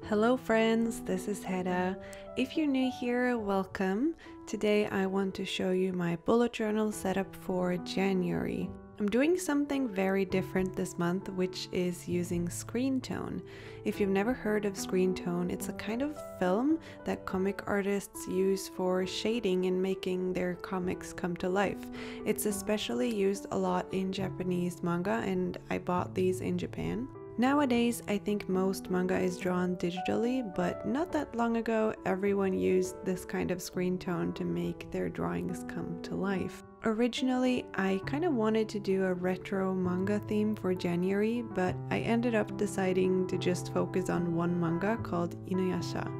Hello friends, this is Hedda. If you're new here, welcome. Today I want to show you my bullet journal setup for January. I'm doing something very different this month, which is using screentone. If you've never heard of screentone, it's a kind of film that comic artists use for shading and making their comics come to life. It's especially used a lot in Japanese manga, and I bought these in Japan. Nowadays, I think most manga is drawn digitally, but not that long ago, everyone used this kind of screentone to make their drawings come to life. Originally, I kind of wanted to do a retro manga theme for January, but I ended up deciding to just focus on one manga called Inuyasha.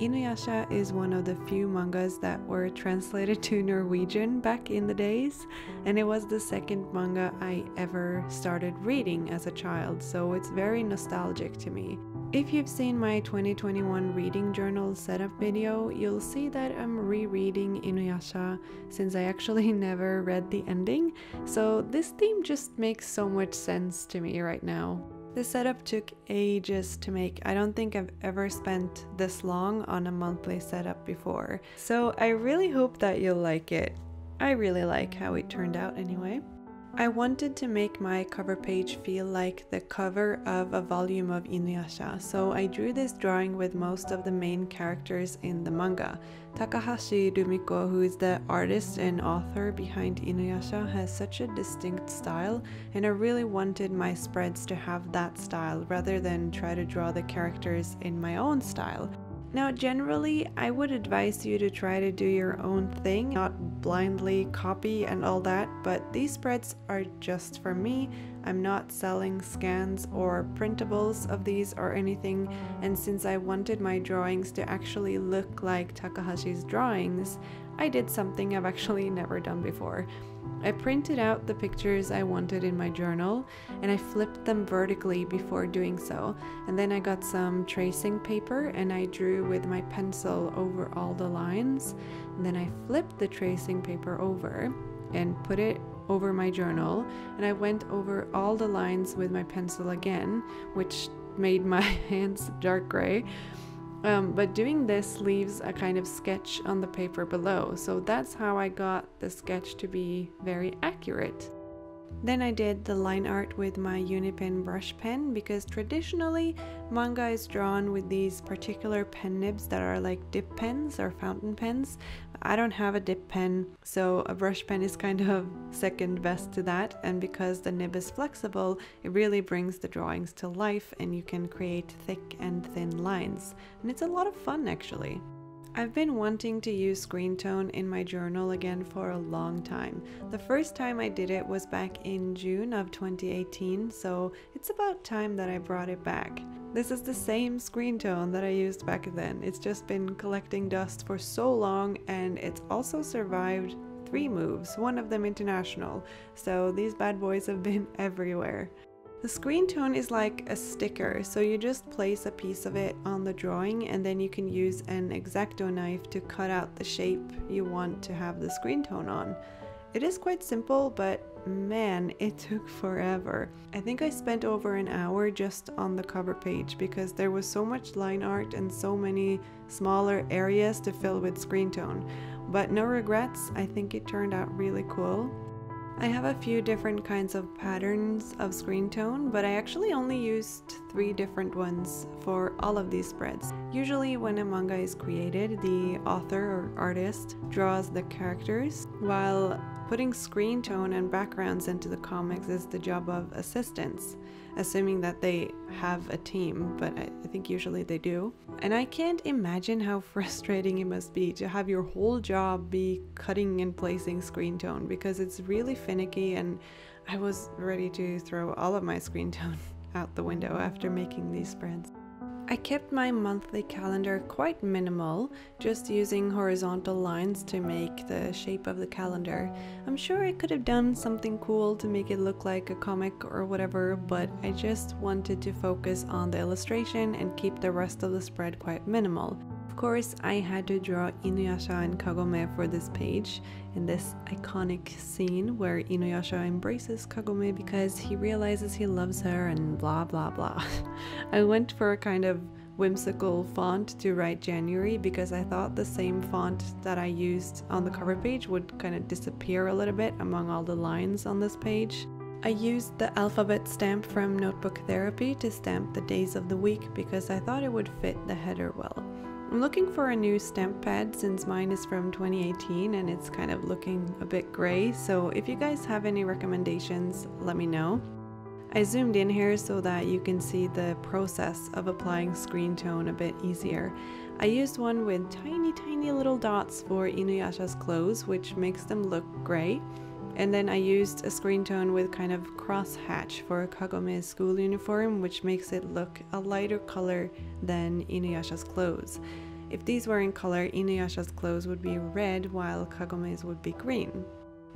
Inuyasha is one of the few mangas that were translated to Norwegian back in the days, and it was the second manga I ever started reading as a child, so it's very nostalgic to me. If you've seen my 2021 reading journal setup video, you'll see that I'm rereading Inuyasha since I actually never read the ending, so this theme just makes so much sense to me right now. The setup took ages to make. I don't think I've ever spent this long on a monthly setup before. So I really hope that you'll like it. I really like how it turned out anyway. I wanted to make my cover page feel like the cover of a volume of Inuyasha, so I drew this drawing with most of the main characters in the manga. Takahashi Rumiko, who is the artist and author behind Inuyasha, has such a distinct style, and I really wanted my spreads to have that style rather than try to draw the characters in my own style. Now, generally, I would advise you to try to do your own thing, not blindly copy and all that, but these spreads are just for me. I'm not selling scans or printables of these or anything, and since I wanted my drawings to actually look like Takahashi's drawings, I did something I've actually never done before. I printed out the pictures I wanted in my journal, and I flipped them vertically before doing so, and then I got some tracing paper and I drew with my pencil over all the lines, and then I flipped the tracing paper over and put it over my journal, and I went over all the lines with my pencil again, which made my hands dark gray. But doing this leaves a kind of sketch on the paper below, so that's how I got the sketch to be very accurate. Then I did the line art with my Uni-pin brush pen, because traditionally manga is drawn with these particular pen nibs that are like dip pens or fountain pens. I don't have a dip pen, so a brush pen is kind of second best to that, and because the nib is flexible, it really brings the drawings to life and you can create thick and thin lines, and it's a lot of fun actually. I've been wanting to use screentone in my journal again for a long time. The first time I did it was back in June of 2018, so it's about time that I brought it back. This is the same screentone that I used back then. It's just been collecting dust for so long, and it's also survived 3 moves, one of them international, so these bad boys have been everywhere. The screentone is like a sticker, so you just place a piece of it on the drawing and then you can use an X-Acto knife to cut out the shape you want to have the screentone on. It is quite simple, but man, it took forever. I think I spent over an hour just on the cover page because there was so much line art and so many smaller areas to fill with screentone. But no regrets, I think it turned out really cool. I have a few different kinds of patterns of screentone, but I actually only used 3 different ones for all of these spreads. Usually when a manga is created, the author or artist draws the characters, while putting screentone and backgrounds into the comics is the job of assistants, assuming that they have a team, but I think usually they do. And I can't imagine how frustrating it must be to have your whole job be cutting and placing screentone, because it's really finicky, and I was ready to throw all of my screentone out the window after making these spreads. I kept my monthly calendar quite minimal, just using horizontal lines to make the shape of the calendar. I'm sure I could have done something cool to make it look like a comic or whatever, but I just wanted to focus on the illustration and keep the rest of the spread quite minimal. Of course, I had to draw Inuyasha and Kagome for this page, in this iconic scene where Inuyasha embraces Kagome because he realizes he loves her and blah blah blah. I went for a kind of whimsical font to write January because I thought the same font that I used on the cover page would kind of disappear a little bit among all the lines on this page. I used the alphabet stamp from Notebook Therapy to stamp the days of the week because I thought it would fit the header well. I'm looking for a new stamp pad since mine is from 2018 and it's kind of looking a bit gray, so if you guys have any recommendations, let me know. I zoomed in here so that you can see the process of applying screen tone a bit easier. I used one with tiny little dots for Inuyasha's clothes, which makes them look gray. And then I used a screen tone with kind of cross hatch for Kagome's school uniform, which makes it look a lighter color than Inuyasha's clothes. If these were in color, Inuyasha's clothes would be red while Kagome's would be green.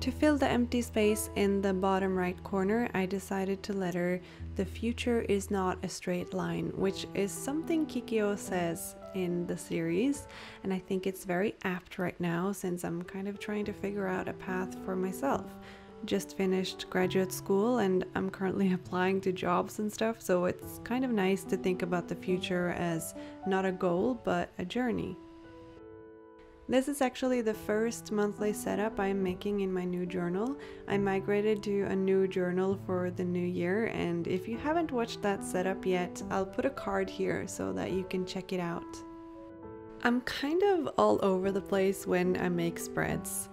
To fill the empty space in the bottom right corner, I decided to letter "The future is not a straight line," which is something Kikyo says in the series, and I think it's very apt right now since I'm kind of trying to figure out a path for myself. Just finished graduate school and I'm currently applying to jobs and stuff, so it's kind of nice to think about the future as not a goal but a journey. This is actually the first monthly setup I'm making in my new journal. I migrated to a new journal for the new year, and if you haven't watched that setup yet, I'll put a card here so that you can check it out. I'm kind of all over the place when I make spreads.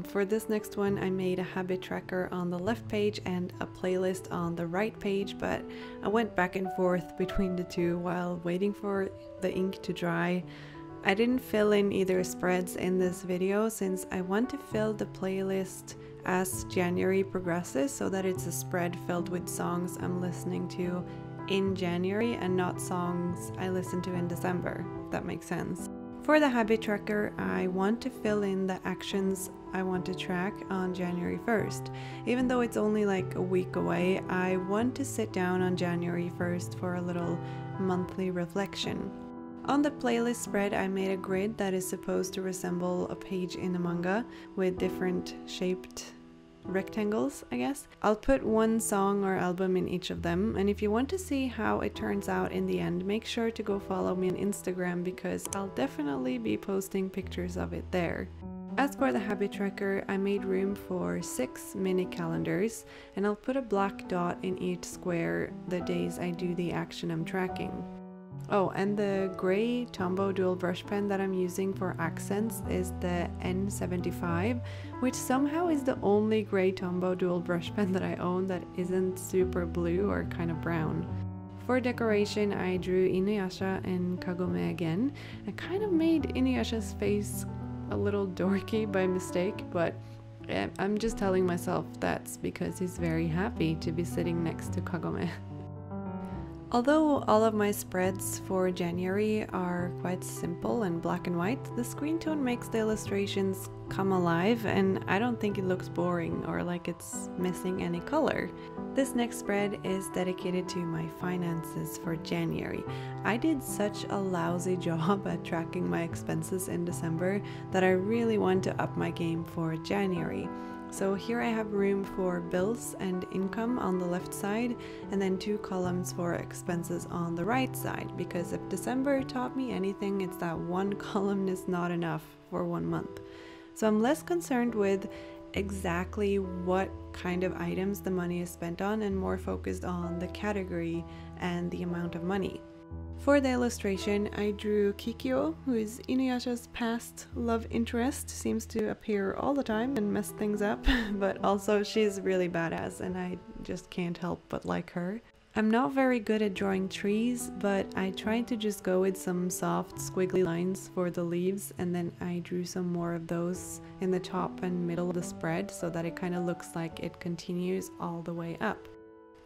For this next one, I made a habit tracker on the left page and a playlist on the right page, but I went back and forth between the two while waiting for the ink to dry. I didn't fill in either spreads in this video since I want to fill the playlist as January progresses so that it's a spread filled with songs I'm listening to in January and not songs I listen to in December, if that makes sense. For the habit tracker, I want to fill in the actions I want to track on January 1st. Even though it's only like a week away, I want to sit down on January 1st for a little monthly reflection. On the playlist spread, I made a grid that is supposed to resemble a page in a manga with different shaped rectangles, I guess. I'll put one song or album in each of them, and if you want to see how it turns out in the end, make sure to go follow me on Instagram because I'll definitely be posting pictures of it there. As for the habit tracker, I made room for 6 mini calendars, and I'll put a black dot in each square the days I do the action I'm tracking. Oh, and the gray Tombow dual brush pen that I'm using for accents is the N75, which somehow is the only gray Tombow dual brush pen that I own that isn't super blue or kind of brown. For decoration, I drew Inuyasha and Kagome again. I kind of made Inuyasha's face a little dorky by mistake, but I'm just telling myself that's because he's very happy to be sitting next to Kagome. Although all of my spreads for January are quite simple and black and white, the screen tone makes the illustrations come alive, and I don't think it looks boring or like it's missing any color. This next spread is dedicated to my finances for January. I did such a lousy job at tracking my expenses in December that I really want to up my game for January. So here I have room for bills and income on the left side, and then 2 columns for expenses on the right side, because if December taught me anything, it's that one column is not enough for 1 month. So I'm less concerned with exactly what kind of items the money is spent on and more focused on the category and the amount of money. For the illustration, I drew Kikyo, who is Inuyasha's past love interest, seems to appear all the time and mess things up, but also she's really badass and I just can't help but like her. I'm not very good at drawing trees, but I tried to just go with some soft squiggly lines for the leaves, and then I drew some more of those in the top and middle of the spread so that it kind of looks like it continues all the way up.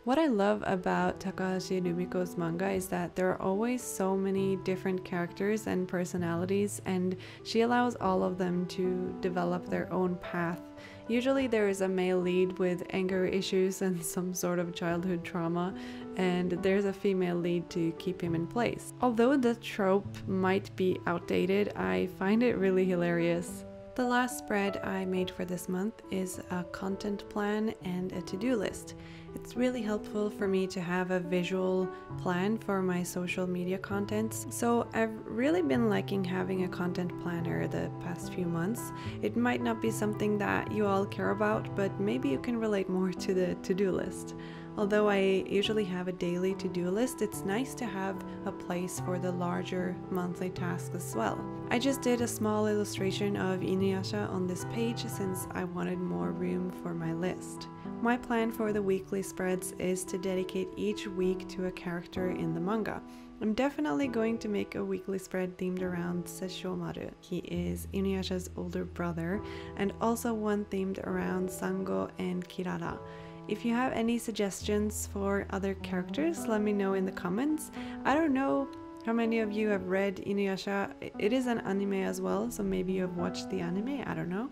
What I love about Takahashi Rumiko's manga is that there are always so many different characters and personalities, and she allows all of them to develop their own path. Usually there is a male lead with anger issues and some sort of childhood trauma, and there's a female lead to keep him in place. Although the trope might be outdated, I find it really hilarious. The last spread I made for this month is a content plan and a to-do list. It's really helpful for me to have a visual plan for my social media contents. So I've really been liking having a content planner the past few months. It might not be something that you all care about, but maybe you can relate more to the to-do list. Although I usually have a daily to-do list, it's nice to have a place for the larger monthly tasks as well. I just did a small illustration of Inuyasha on this page since I wanted more room for my list. My plan for the weekly spreads is to dedicate each week to a character in the manga. I'm definitely going to make a weekly spread themed around Sesshomaru. He is Inuyasha's older brother, and also one themed around Sango and Kirara. If you have any suggestions for other characters, let me know in the comments. I don't know how many of you have read Inuyasha. It is an anime as well, so maybe you have watched the anime, I don't know.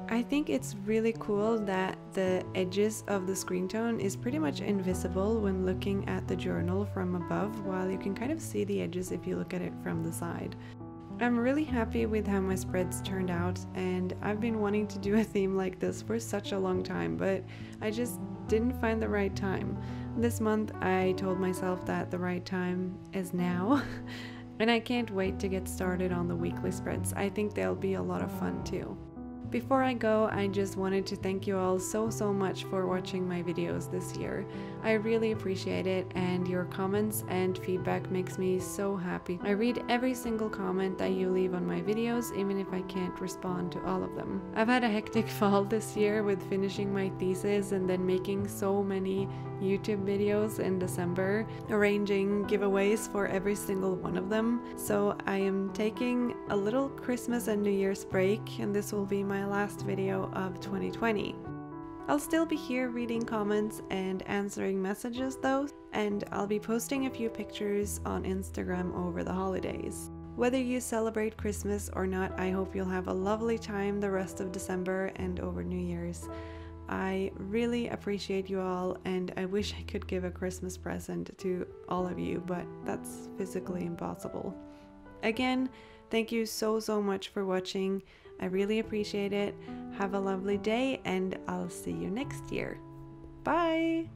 I think it's really cool that the edges of the screen tone is pretty much invisible when looking at the journal from above, while you can kind of see the edges if you look at it from the side. I'm really happy with how my spreads turned out, and I've been wanting to do a theme like this for such a long time, but I just didn't find the right time. This month I told myself that the right time is now, and I can't wait to get started on the weekly spreads. I think they'll be a lot of fun too. Before I go, I just wanted to thank you all so much for watching my videos this year. I really appreciate it, and your comments and feedback makes me so happy. I read every single comment that you leave on my videos, even if I can't respond to all of them. I've had a hectic fall this year with finishing my thesis and then making so many YouTube videos in December, arranging giveaways for every single one of them. So I am taking a little Christmas and New Year's break, and this will be my last video of 2020. I'll still be here reading comments and answering messages though, and I'll be posting a few pictures on Instagram over the holidays. Whether you celebrate Christmas or not, I hope you'll have a lovely time the rest of December and over New Year's. I really appreciate you all, and I wish I could give a Christmas present to all of you, but that's physically impossible. Again, thank you so much for watching. I really appreciate it. Have a lovely day, and I'll see you next year. Bye!